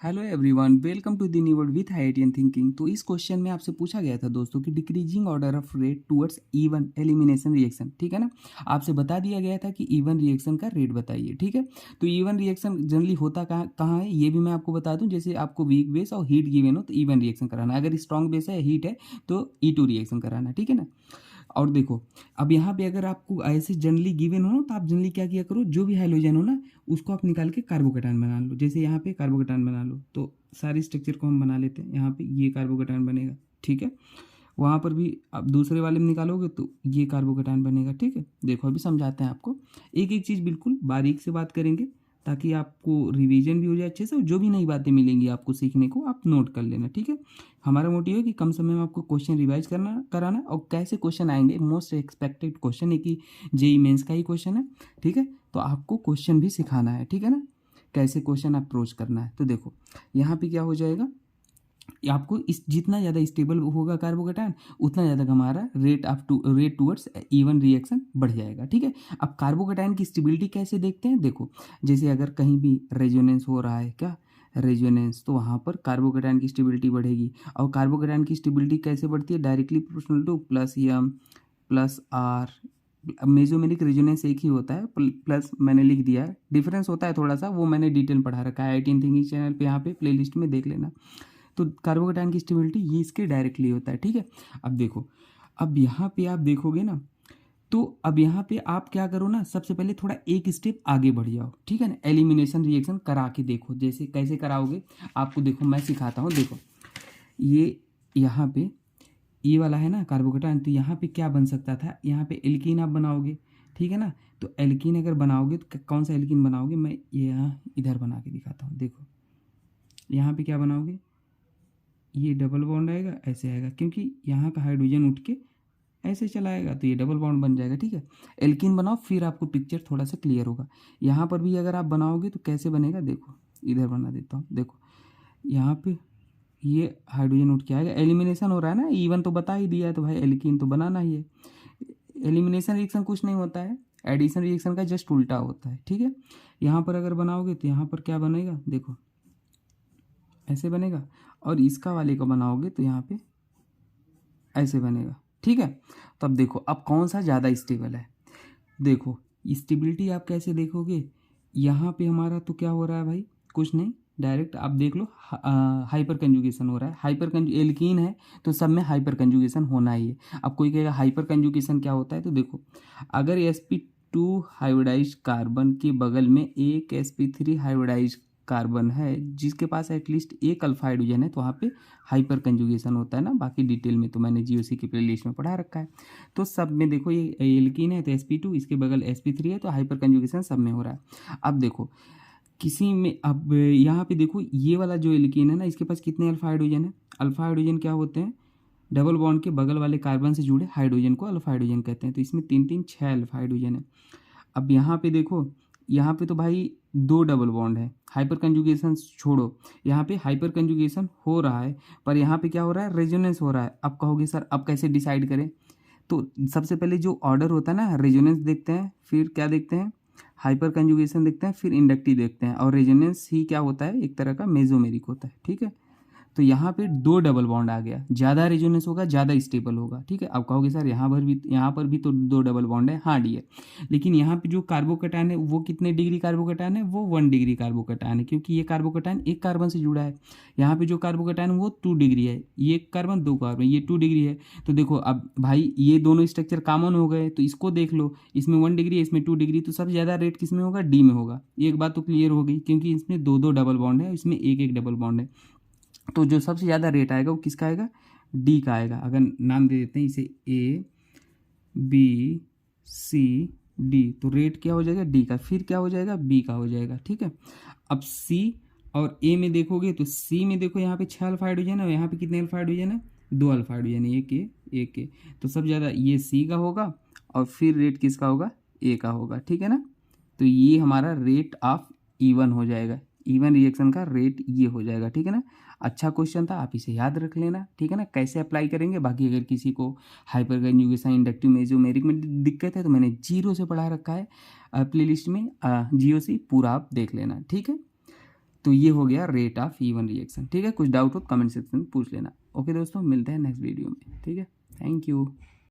Hello everyone, welcome to the new world with IITian thinking. तो इस question में आपसे पूछा गया था दोस्तों कि decreasing order of rate towards even elimination reaction, ठीक है ना। आपसे बता दिया गया था कि इवन रिएक्शन का रेट बताइए, ठीक है। तो इवन रिएक्शन जनरली होता कहाँ कहाँ है ये भी मैं आपको बता दूं। जैसे आपको वीक बेस और हीट गिवन हो तो इवन रिएक्शन कराना, अगर स्ट्रॉन्ग बेस है हीट है तो E2 रिएक्शन कराना, ठीक है ना। और देखो, अब यहाँ पे अगर आपको ऐसे जनरली गिवन हो तो आप जनरली क्या किया करो, जो भी हाइड्रोजन हो ना उसको आप निकाल के कार्बोकेटायन बना लो। जैसे यहाँ पे कार्बोकेटायन बना लो तो सारे स्ट्रक्चर को हम बना लेते हैं। यहाँ पे ये कार्बोकेटायन बनेगा, ठीक है। वहाँ पर भी आप दूसरे वाले में निकालोगे तो ये कार्बोकेटायन बनेगा, ठीक है। देखो अभी समझाते हैं आपको, एक एक चीज़ बिल्कुल बारीक से बात करेंगे ताकि आपको रिवीजन भी हो जाए अच्छे से, और जो भी नई बातें मिलेंगी आपको सीखने को आप नोट कर लेना, ठीक है। हमारा मोटिव है कि कम समय में आपको क्वेश्चन रिवाइज करना कराना, और कैसे क्वेश्चन आएंगे, मोस्ट एक्सपेक्टेड क्वेश्चन है कि जेई मेंस का ही क्वेश्चन है, ठीक है। तो आपको क्वेश्चन भी सिखाना है, ठीक है ना, कैसे क्वेश्चन अप्रोच करना है। तो देखो यहाँ पे क्या हो जाएगा, आपको इस जितना ज़्यादा स्टेबल होगा कार्बोकेटायन उतना ज़्यादा हमारा रेट टूवर्ड्स इवन रिएक्शन बढ़ जाएगा, ठीक है। अब कार्बोकेटायन की स्टेबिलिटी कैसे देखते हैं, देखो जैसे अगर कहीं भी रेजोनेंस हो रहा है, क्या रेजोनेंस, तो वहाँ पर कार्बोकेटायन की स्टेबिलिटी बढ़ेगी। और कार्बोकेटायन की स्टेबिलिटी कैसे बढ़ती है, directly proportional to plus M plus R. Mesomeric resonance एक ही होता है, प्लस मैंने लिख दिया है, डिफरेंस होता है थोड़ा सा, वो मैंने डिटेल पढ़ा रखा है आईआईटीएन थिंकिंग चैनल पे, यहाँ पे प्लेलिस्ट में देख लेना। तो कार्बोकेटायन की स्टेबिलिटी ये इसके डायरेक्टली होता है, ठीक है। अब देखो, अब यहाँ पे आप देखोगे ना, तो अब यहाँ पे आप क्या करो ना, सबसे पहले थोड़ा एक स्टेप आगे बढ़ जाओ, ठीक है ना। एलिमिनेशन रिएक्शन करा के देखो, जैसे कैसे कराओगे आपको देखो मैं सिखाता हूँ। देखो ये यहाँ पे ये वाला है ना कार्बोकेटायन, तो यहाँ पे क्या बन सकता था, यहाँ पे एल्कीन आप बनाओगे, ठीक है ना। तो एल्कीन अगर बनाओगे तो कौन सा एल्कीन बनाओगे, मैं ये यहाँ इधर बना के दिखाता हूँ। देखो यहाँ पे क्या बनाओगे, ये डबल बॉन्ड आएगा, ऐसे आएगा, क्योंकि यहाँ का हाइड्रोजन उठ के ऐसे चला आएगा तो ये डबल बॉन्ड बन जाएगा, ठीक है। एल्कीन बनाओ फिर आपको पिक्चर थोड़ा सा क्लियर होगा। यहाँ पर भी अगर आप बनाओगे तो कैसे बनेगा, देखो इधर बना देता हूँ। देखो यहाँ पे ये हाइड्रोजन उठ के आएगा, एलिमिनेशन हो रहा है ना, इवन तो बता ही दिया है तो भाई एल्कीन तो बनाना ही है। एलिमिनेशन रिएक्शन कुछ नहीं होता है, एडिशन रिएक्शन का जस्ट उल्टा होता है, ठीक है। यहाँ पर अगर बनाओगे तो यहाँ पर क्या बनेगा, देखो ऐसे बनेगा, और इसका वाले का बनाओगे तो यहाँ पे ऐसे बनेगा, ठीक है। तो अब देखो अब कौन सा ज़्यादा स्टेबल है, देखो स्टेबिलिटी आप कैसे देखोगे, यहाँ पे हमारा तो क्या हो रहा है भाई, कुछ नहीं, डायरेक्ट आप देख लो हाइपर कंजुगेशन हो रहा है। हाइपर कंजू एल्कीन है तो सब में हाइपर कंजुगेशन होना ही है। अब कोई कहेगा हाइपर कंजुगेशन क्या होता है, तो देखो अगर sp2 हाइब्रिडाइज्ड कार्बन के बगल में एक sp3 हाइब्रिडाइज्ड कार्बन है जिसके पास एटलीस्ट एक अल्फा हाइड्रोजन है, तो वहाँ पे हाइपर कंजुगेशन होता है ना। बाकी डिटेल में तो मैंने जीओसी की प्लेलिस्ट में पढ़ा रखा है। तो सब में देखो ये एल्कीन है तो sp2, इसके बगल sp3 है तो हाइपर कंजुगेशन सब में हो रहा है। अब देखो किसी में, अब यहाँ पे देखो ये वाला जो एल्कीन है ना, इसके पास कितने अल्फा हाइड्रोजन है, अल्फा हाइड्रोजन क्या होते हैं, डबल बॉन्ड के बगल वाले कार्बन से जुड़े हाइड्रोजन को अल्फा हाइड्रोजन कहते हैं। तो इसमें तीन तीन छः अल्फा हाइड्रोजन है। अब यहाँ पे देखो, यहाँ पे तो भाई दो डबल बॉन्ड है, हाइपर कंजुगेशन छोड़ो, यहाँ पे हाइपर कंजुगेशन हो रहा है पर यहाँ पे क्या हो रहा है, रेजोनेंस हो रहा है। अब कहोगे सर अब कैसे डिसाइड करें, तो सबसे पहले जो ऑर्डर होता है ना, रेजोनेंस देखते हैं, फिर क्या देखते हैं, हाइपर कंजुगेशन देखते हैं, फिर इंडक्टिव देखते हैं, और रेजोनेंस ही क्या होता है, एक तरह का मेसोमेरिक होता है, ठीक है। तो यहाँ पे दो डबल बॉन्ड आ गया, ज़्यादा रेजोनेंस होगा ज़्यादा स्टेबल होगा, ठीक है। अब कहोगे सर यहाँ पर भी तो दो डबल बॉन्ड है, हाँ डियर, लेकिन यहाँ पे जो कार्बोकेटायन है वो कितने डिग्री कार्बोकेटायन है, वो 1 डिग्री कार्बोकेटायन है, क्योंकि ये कार्बोकेटायन एक कार्बन से जुड़ा है। यहाँ पे जो कार्बोकेटायन वो 2 डिग्री है, ये कार्बन दो कार्बन, ये 2 डिग्री है। तो देखो अब भाई ये दोनों स्ट्रक्चर कॉमन हो गए तो इसको देख लो, इसमें 1 डिग्री है इसमें 2 डिग्री, तो सबसे ज़्यादा रेट किस में होगा, डी में होगा। एक बात तो क्लियर हो गई, क्योंकि इसमें दो दो डबल बॉन्ड है, इसमें एक एक डबल बॉन्ड है। तो जो सबसे ज़्यादा रेट आएगा वो किसका आएगा, डी का आएगा। अगर नाम दे देते हैं इसे ए बी सी डी, तो रेट क्या हो जाएगा, डी का, फिर क्या हो जाएगा, बी का हो जाएगा, ठीक है। अब सी और ए में देखोगे तो सी में देखो यहाँ पे 6 अल्फा हाइड्रोजन है और यहाँ पे कितने अल्फा हाइड्रोजन है, 2 अल्फा हाइड्रोजन है, एक ए, तो सबसे ज़्यादा ये सी का होगा, और फिर रेट किसका होगा, ए का होगा, ठीक है ना। तो ये हमारा रेट ऑफ इवन हो जाएगा, इवन रिएक्शन का रेट ये हो जाएगा, ठीक है ना। अच्छा क्वेश्चन था, आप इसे याद रख लेना, ठीक है ना। कैसे अप्लाई करेंगे, बाकी अगर किसी को हाइपर कंजुगेशन इंडक्टिव मेसोमेरिक में दिक्कत है तो मैंने जीरो से पढ़ा रखा है प्लेलिस्ट में, जीओ से पूरा आप देख लेना, ठीक है। तो ये हो गया रेट ऑफ इवन रिएक्शन। ठीक है, कुछ डाउट हो कमेंट सेक्शन में पूछ लेना। ओके दोस्तों, मिलते हैं नेक्स्ट वीडियो में। ठीक है, थैंक यू।